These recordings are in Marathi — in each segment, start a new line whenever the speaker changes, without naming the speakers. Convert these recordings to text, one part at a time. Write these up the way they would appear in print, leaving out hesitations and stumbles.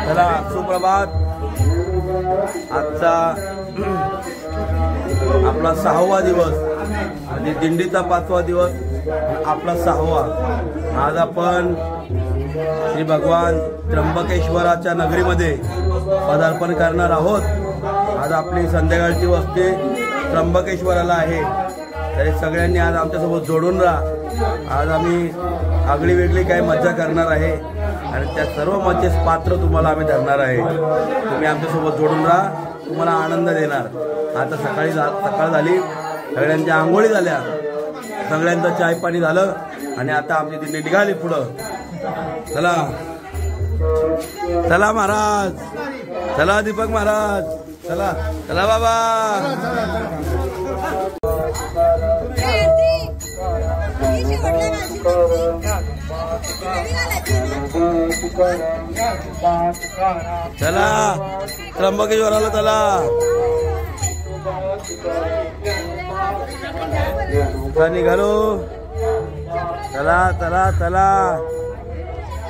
चला सुप्रभात। आजचा आपला 6वा दिवस आणि दिंडीचा 5वा दिवस, आपला 6वा। आज आपण श्री भगवान त्र्यंबकेश्वराच्या नगरीमध्ये पदार्पण करणार आहोत। आज आपली संध्याकाळची वस्ती त्र्यंबकेश्वराला आहे, तरी सगळ्यांनी आज आमच्यासोबत जोडून राहा। आज आम्ही आगळी वेगळी काही मज्जा करणार आहे आणि त्या सर्व मजेस पात्र तुम्हाला आम्ही धरणार आहे। तुम्ही आमच्यासोबत जोडून राहा, तुम्हाला आनंद देणार। आता सकाळ झाली, सगळ्यांच्या आंघोळी झाल्या, सगळ्यांचं चाय पाणी झालं आणि आता आमची दिंडी निघाली पुढं। चला चला महाराज, चला दीपक महाराज, चला चला बाबा। चला त्र्यंबकेश्वराला चला। निघालो, चला चला चला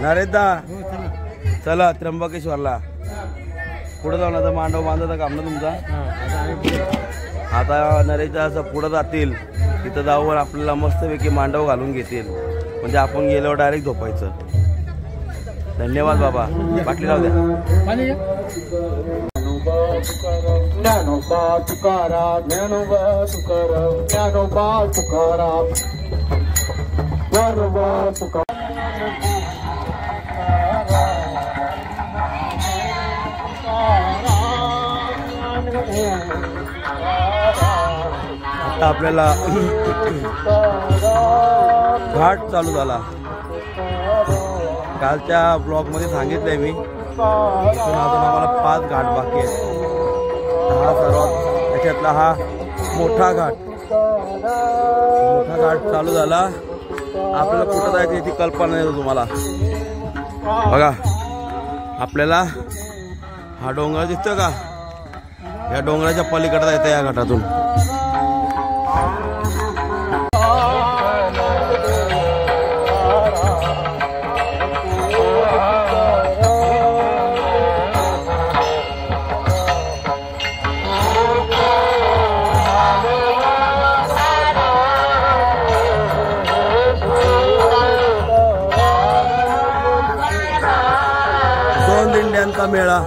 नरेशदा, चला त्र्यंबकेश्वरला। पुढे जाऊन आता मांडव बांधायचा काम ना तुमचा। आता नरेशदा असं पुढे जातील, तिथं जाऊन आपल्याला मस्तपैकी मांडव घालून घेतील, म्हणजे आपण गेल्यावर डायरेक्ट झोपायचं। धन्यवाद बाबा। बाटली राहू द्या। ज्ञानोबा तुकाराम, ज्ञानोबा तुकाराम, ज्ञानोबा तुकाराम, ज्ञानोबा तुकाराम। आता आपल्याला घाट चालू झाला। कालच्या ब्लॉग मध्ये सांगितलंय मी, अजून आम्हाला 5 घाट बाकी आहेत। हा सर्वात त्याच्यातला हा मोठा घाट चालू झाला। आपल्याला कुठं जायचं याची कल्पना नाही तुम्हाला। बघा आपल्याला हा डोंगर दिसतोय का, या डोंगराच्या पलीकडे जायचं या घाटातून। दिंड्यांचा मेळा।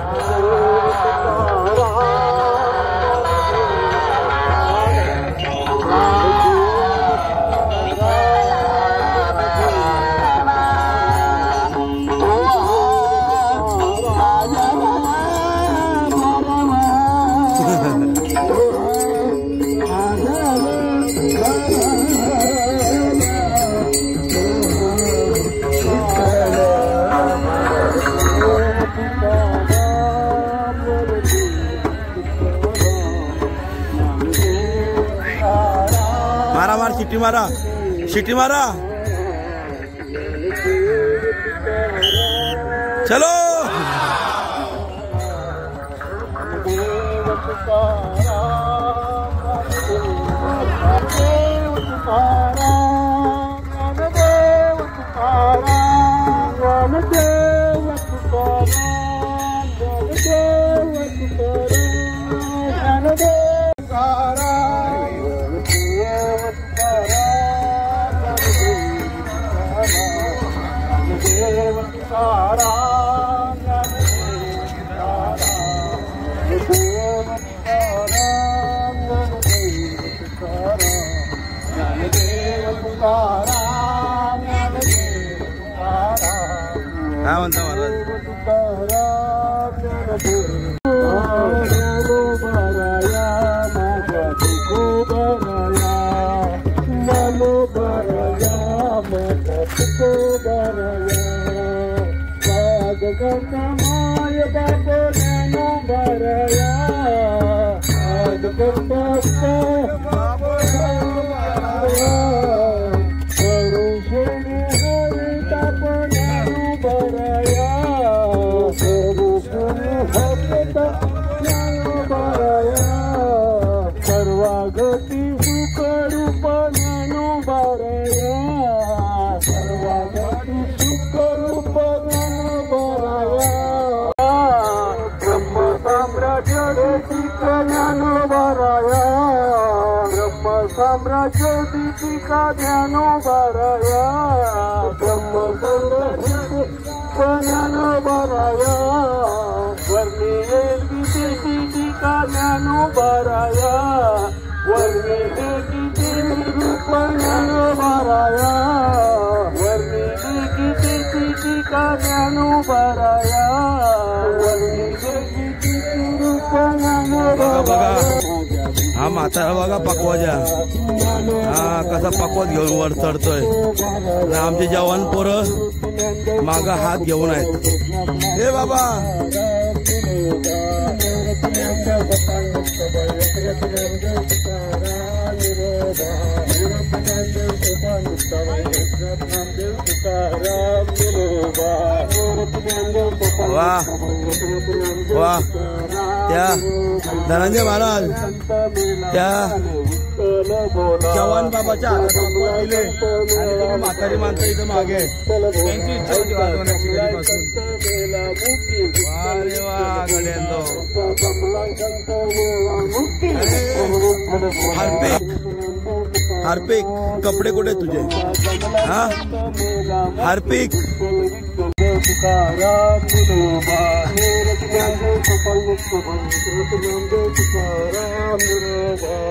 मारा मार, शिटी मारा, शिटी मारा, चलो। काय म्हणता महाराज?
साम्राज्य दीपिका ज्ञानोबाराया ब्रह्म ज्ञानोबाराया वर्णिलेल गीते दीपिका ज्ञानोबाराया वर्णिलेल गीते ज्ञानोबाराया वर्णिलेल गीते दीपिका ज्ञानोबाराया वर्णिलेल गीते ज्ञानोबाराया।
हा म्हातारा बघा पकवाजा, हा कसा पकवत घेऊन वर चढतोय. आमचे जवान पोरं माग हात घेऊन आहेत. हे बाबा वा वा, त्या धनंजय महाराज त्या जवान बाबाच्या हातात दिले आणि तुम्ही म्हातारी माणसं इथं मागे त्यांची इच्छा होती वाजवण्याची कधीपासून. अरे वा गड्यांनो, हार्पिक हार्पिक कपडे कुठे तुझे? हा हार्पिक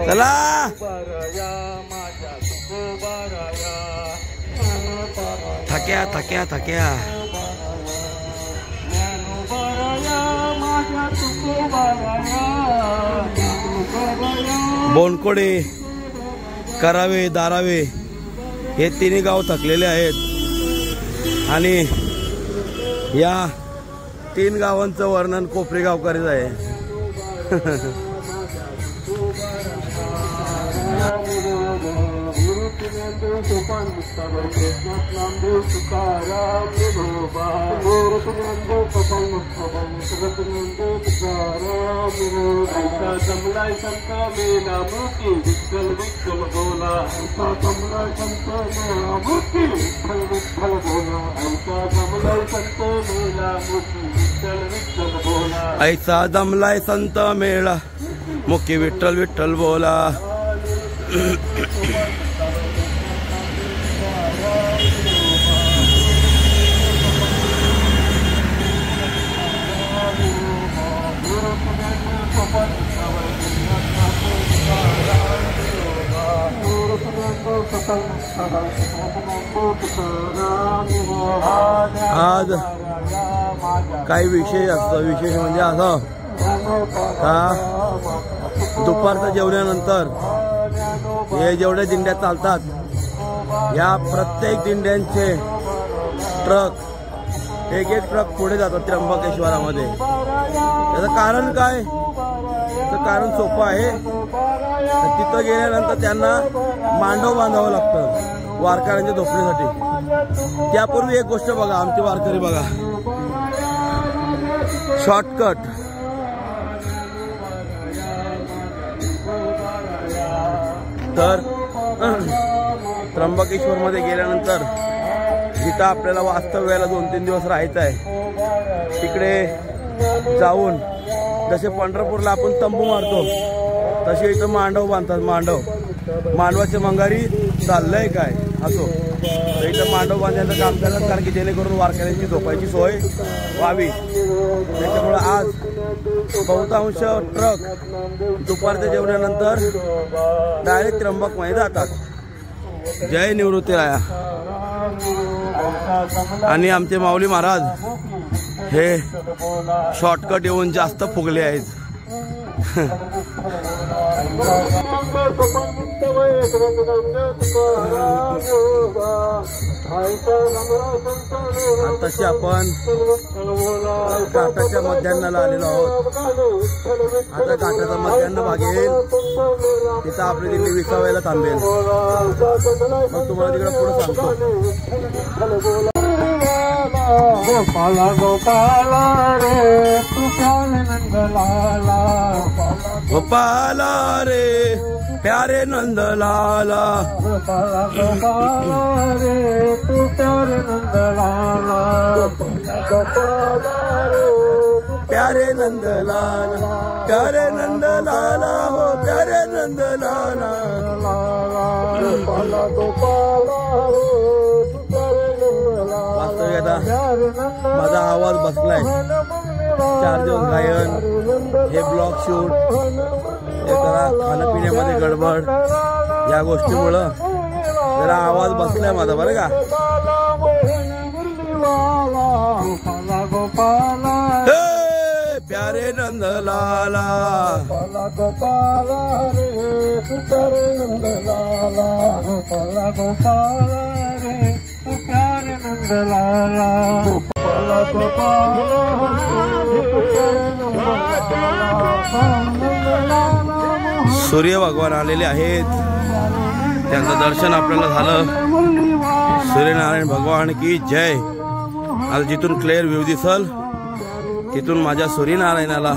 चला थक्या थक्या थक्या. बोनकोडे, करावे, दारावे हे तिन्ही गाव थकलेले आहेत आणि या 3 गावांचं वर्णन कोपरी गावकरीच आहे.
जमलाय संत मेला मूर्ती विठ्ठल विठ्ठल बोला. जमलाय संत मेला मूर्ती विठ्ठल विठ्ठल बोला. जमलाय संत मेला मूर्ती विठ्ठल विठ्ठल बोला.
ऐसा जमलाय संत मेळा मुखी विठ्ठल विठ्ठल बोला. आज काही विशेष असतं. विशेष म्हणजे असं का दुपारच्या जेवणानंतर हे जेवढे दिंड्या चालतात या प्रत्येक दिंड्यांचे ट्रक एक ट्रक पुढे जातात त्र्यंबकेश्वरामध्ये. त्याचं कारण काय? त्याचं कारण सोपं आहे. तिथं गेल्यानंतर त्यांना मांडव बांधावं लागतं वारकऱ्यांच्या झोपण्यासाठी. त्यापूर्वी एक गोष्ट बघा, आमचे वारकरी बघा, शॉर्टकट. तर त्र्यंबकेश्वर मध्ये गेल्यानंतर जिथं आपल्याला वास्तव्याला 2-3 दिवस राहायचं आहे तिकडे जाऊन जसे पंढरपूरला आपण तंबू मारतो तसे इथं मांडव बांधतात. मांडवाचे मंगारी चाललंय काय असो तर इथं मांडव बांधण्याचं काम करतात, कारण की जेणेकरून वारकऱ्यांची झोपायची सोय व्हावी. त्याच्यामुळं आज बहुतांश ट्रक दुपारच्या जेवणानंतर डायरेक्ट त्र्यंबकमध्ये जातात. जय निवृत्तीराया. आणि आमचे माऊली महाराज हे शॉर्टकट येऊन जास्त फुगले आहेत. तसे आपण घाटाच्या मध्यान्नाला आलेलो आहोत. आता घाटाचा मध्यान्न भाग येईल तिथं आपली दिल्ली विसावायला थांबेल. मग तुम्हाला तिकडे पुढे सांगतो.
गोपाला गोपाला रे तू प्यारे नंदलाला.
गोपाला रे प्यारे नंदलाला.
गोपाला गोपाला रे तू प्यारे नंदलाला. गोपाला रे तू
प्यारे नंद लाला, प्यारे नंद लाला हो प्यारे नंद लाला। वास्तविक आता माझा आवाज बसलाय, 4 दिवस गायन, हे ब्लॉग शूट, हे जरा खाण्यापिण्यामध्ये गडबड, या गोष्टीमुळं जरा आवाज बसलाय माझा बरं का। प्यारे नंद लाला, गोपाला रे प्यारे नंद लाला, गोपाला गोपाला रे प्यारे नंद लाला, गोपाला गोपाला रे। सूर्य भगवान आलेले आहेत, त्यांचं दर्शन आपल्याला झालं। सूर्यनारायण भगवान की जय। आज जिथून क्लिअर व्ह्यू दिसल तिथून माझ्या सूर्यनारायणाला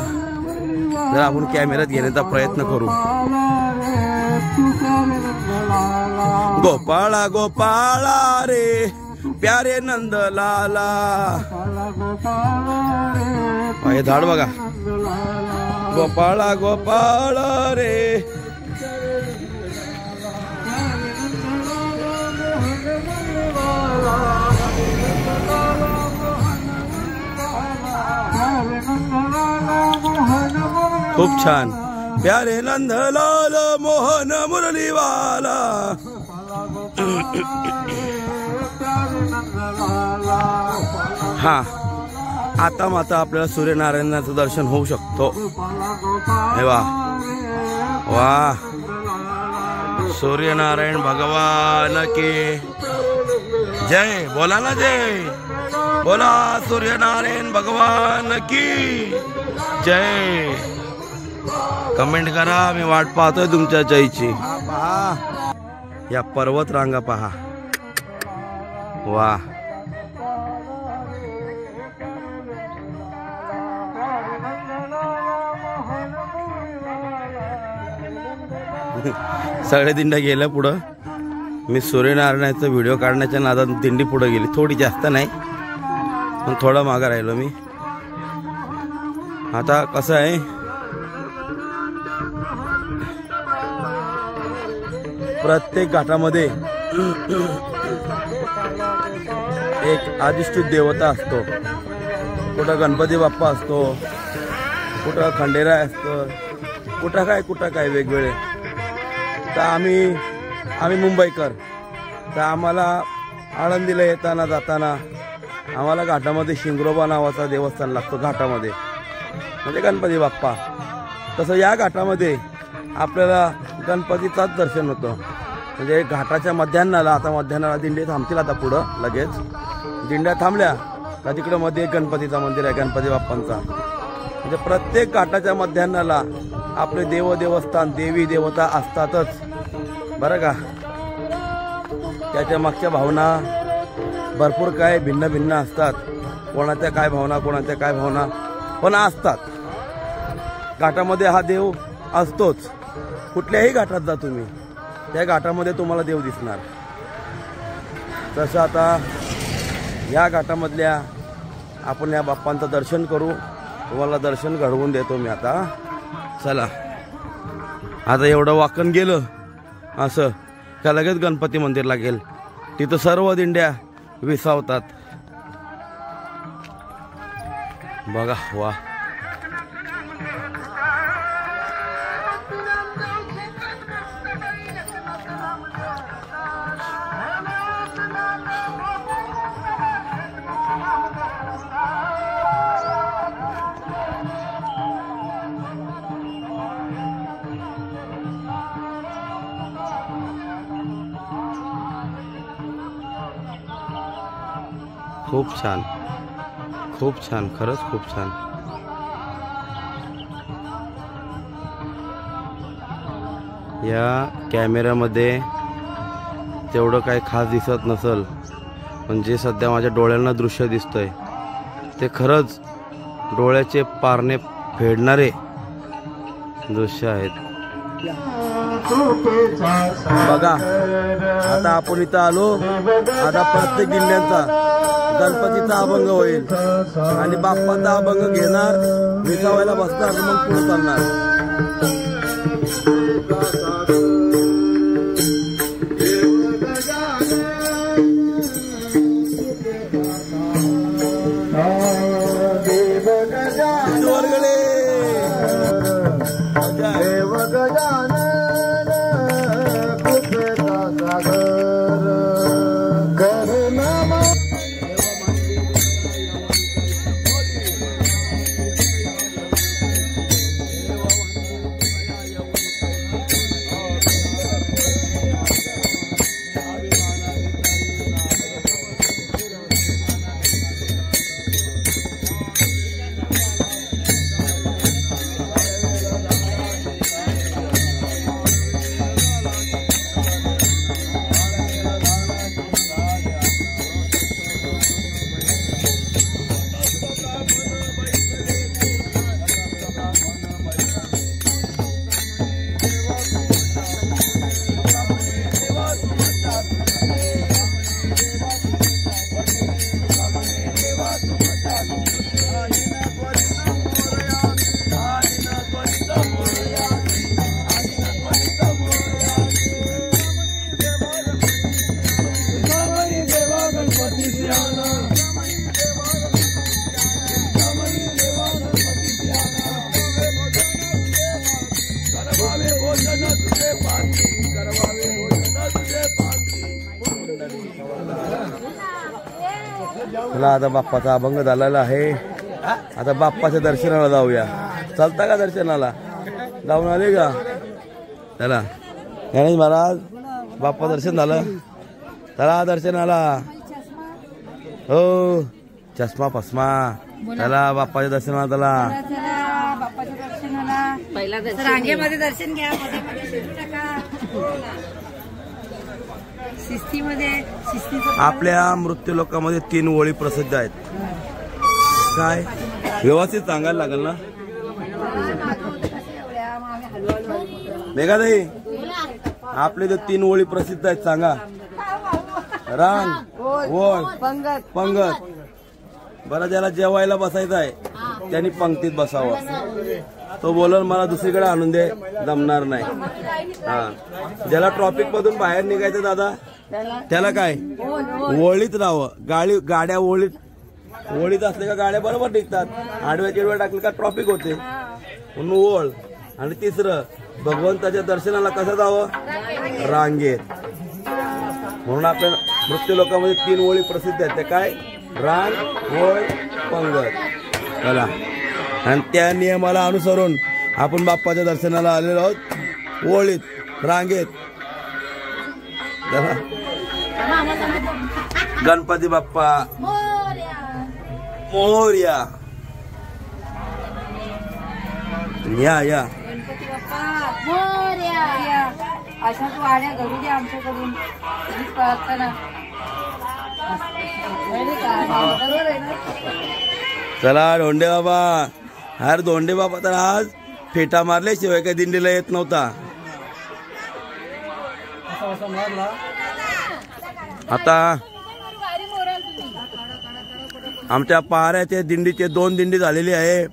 जर आपण कॅमेऱ्यात घेण्याचा प्रयत्न करू। गोपाळा गोपाळा रे प्यारे नंद लाला, हे झाड बघा, गोपाळा गोपाळा रे। खूप छान, प्यारे नंद लाल मोहन मुरलीवाला। हा, आता माता आपल्याला सूर्यनारायणाचं दर्शन होऊ शकतो। हे वा वा, सूर्यनारायण भगवान की जय। बोला ना जय, बोला सूर्यनारायण भगवान की जय। कमेंट करा, मी वाट पाहतोय तुमच्या जयची। पहा या पर्वत रांगा पहा, वा। सगळे दिंड्या गेल्या पुढं, मी सूर्यनारायणाचा व्हिडिओ काढण्याच्या नादात दिंडी पुढे गेली, थोडी जास्त नाही पण थोडा मागे राहिलो मी। आता कसं आहे, प्रत्येक घाटामध्ये एक अधिष्ठित देवता असतो। कुठं गणपती बाप्पा असतो, कुठं खंडेराय असतं, कुठं काय वेगवेगळे। तर आम्ही मुंबईकर, तर आम्हाला आळंदीला येताना जाताना आम्हाला घाटामध्ये शिंगरोबा नावाचा देवस्थान लागतो घाटामध्ये, म्हणजे गणपती बाप्पा। तसं या घाटामध्ये आपल्याला गणपतीचाच दर्शन होतं, म्हणजे घाटाच्या मध्यान्नाला, आता मध्यान्नाला दिंडी थांबतील, आता पुढं लगेच दिंड्या थांबल्या का तिकडं मध्ये गणपतीचं मंदिर आहे, गणपती बाप्पांचा। म्हणजे प्रत्येक घाटाच्या मध्यान्नाला आपले देवस्थान, देवी देवता असतातच बरं का। त्याच्या मागच्या भावना भरपूर काय भिन्न भिन्न असतात, कोणाच्या काय भावना पण असतात। घाटामध्ये हा देव असतोच, कुठल्याही घाटात जा तुम्ही, त्या घाटामध्ये तुम्हाला देव दिसणार। तसं आता या घाटामधल्या आपण या बाप्पांचं दर्शन करू, तुम्हाला दर्शन घडवून देतो मी आता। चला, आता एवढं वाकण गेलं असं का लगेच गणपती मंदिर लागेल, तिथं सर्व दिंड्या विसावतात बघा। वा, खूप छान, खूप छान, खरंच खूप छान। या कॅमेऱ्यामध्ये तेवढं काही खास दिसत नसल, पण जे सध्या माझ्या डोळ्यांना दृश्य दिसतंय ते खरंच डोळ्याचे पारणे फेडणारे दृश्य आहेत बघा। आता आपण इथं आलो, आता प्रत्येक दिंड्यांचा गणपतीचा अभंग होईल आणि बाप्पाचा अभंग घेणार, विसावायला बसणार, मग पुढे चालणार. चला आता बाप्पाचा अभंग झालेला आहे. आता बाप्पाच्या दर्शनाला जाऊया. चालता का दर्शनाला? जाऊन आले का? चला गणेश महाराज, बाप्पा दर्शन झालं. चला दर्शनाला. हो चष्मा पस्मा. चला बाप्पाच्या दर्शनाला. चला
बाप्पाच्या दर्शनाला. पहिला रांगेमध्ये दर्शन घ्या.
आपल्या मृत्यू लोकांमध्ये 3 ओळी प्रसिद्ध आहेत. काय व्यवस्थित सांगायला लागेल ना मेघाताई? आपले जे 3 ओळी प्रसिद्ध आहेत सांगा. रांग, ओळ, पंगत. बरं, ज्याला जेवायला बसायचं आहे त्यांनी पंक्तीत बसावं. तो बोलल मला दुसरीकडे आणून दे, जमणार नाही. हा, ज्याला ट्रॉफिक मधून बाहेर निघायचं दादा, त्याला काय ओळीत राहावं. गाड्या ओळीत असले का गाड्या बरोबर निघतात. आडव्या चिडव्या टाकले का ट्रॉफिक होते म्हणून ओळ. आणि तिसरं, भगवंताच्या दर्शनाला कसं जावं? रांगेत. म्हणून आपल्या मृत्यू लोकांमध्ये 3 ओळी प्रसिद्ध आहेत. ते काय? रांग, ओळ, पंगत. चला, आणि त्या नियमाला अनुसरून आपण बाप्पाच्या दर्शनाला आलेलो आहोत. ओळीत, रांगेत. चला, गणपती बाप्पा मोरया. या
गणपती बाप्पा मोरया. अशाच वाड्या घडू द्या आमच्याकडून. प्रार्थना.
चला धोंडे बाबा. अरे धोंडे बाबा तर आज फेटा मारल्याशिवाय काही दिंडीला येत नव्हता. आता आमच्या पहाऱ्याच्या दिंडीचे 2 दिंडी झालेली आहे.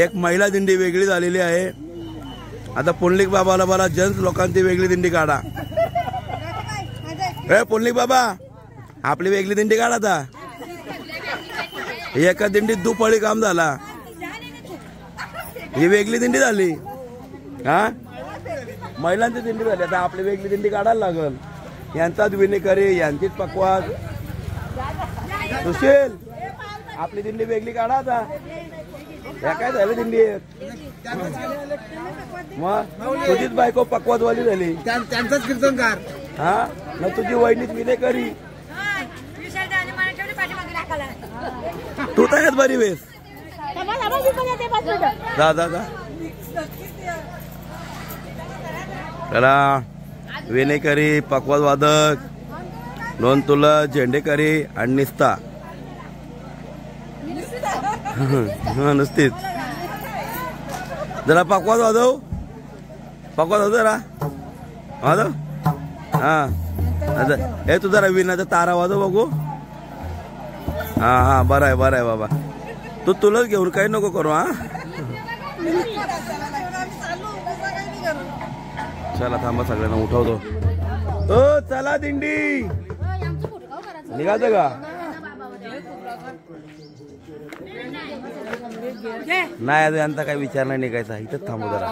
एक महिला दिंडी वेगळी झालेली आहे. आता पुंडलिक बाबाला मला जेंट्स लोकांची वेगळी दिंडी काढा. पुंडलिक बाबा, आपली वेगळी दिंडी काढा. आता एका दिंडीत दुपळी काम झाला. ही वेगळी दिंडी झाली. हा, महिलांची दिंडी झाली. आता आपली वेगळी दिंडी काढायला लागल. यांचाच विनेकरी, यांचीच पकवास. सुशील, आपली दिंडी वेगळी काढा. आता या काय झालं दिंडी? मग तुझीच बायको पकवासवाली झाली.
त्यांचाच कीर्तनकार.
हा, मग तुझी वहिनीच विनेकरी. तू तर बरी वेस. दादा चला, विनेकरी, पकवास वादक, नोंद तुला, झेंडेकरी आणि निस्ता. नुसतीच जरा पकवास वाजव. जरा वाजव. हा, हे तू जरा विनाचा तारा वाजव बघू. हा बरं आहे बाबा. तू तुलाच घेऊन काही नको करू. हा चला थांबा सगळ्यांना उठवतो. ओ चला दिंडी निघायचं का? नाही यांचा काही विचार नाही निघायचा. इथंच थांबू जरा.